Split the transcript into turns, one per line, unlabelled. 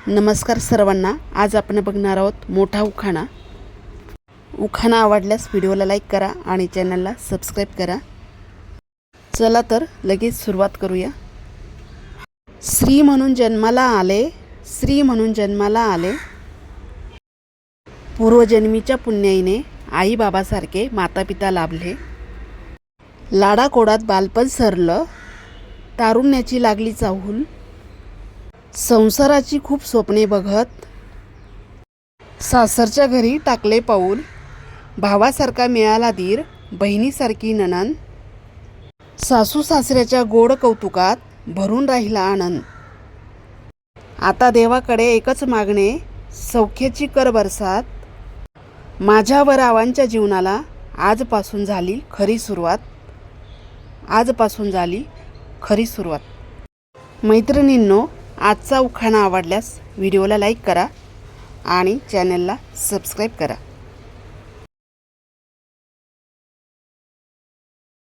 नमस्कार सर्वांना। आज आपण बघणार आहोत मोठा उखाणा। उखाणा आवडल्यास व्हिडिओला लाईक करा आणि चॅनलला सबस्क्राईब करा। चला तर लगेच सुरुवात करूया। श्री म्हणून जन्माला आले, श्री म्हणून जन्माला आले, पूर्वजन्मीच्या पुण्याईने आई बाबासारखे मातापिता लाभले। लाडाकोडात बालपण सरलं, तारुण्याची लागली चाहूल, संसाराची खूप स्वप्ने बघत सासरच्या घरी टाकले पाऊल। भावासारखा मिळाला दीर, बहिणीसारखी नणंद, सासू सासऱ्याच्या गोड कौतुकात भरून राहिला आनंद। आता देवाकडे एकच मागणे, सौख्याची कर बरसात, माझ्या व रावांच्या जीवनाला आजपासून झाली खरी सुरुवात, आजपासून झाली खरी सुरुवात। मैत्रिणींनो, आजचा उखाणा आवडल्यास व्हिडिओला लाईक करा आणि चॅनलला सबस्क्राईब करा।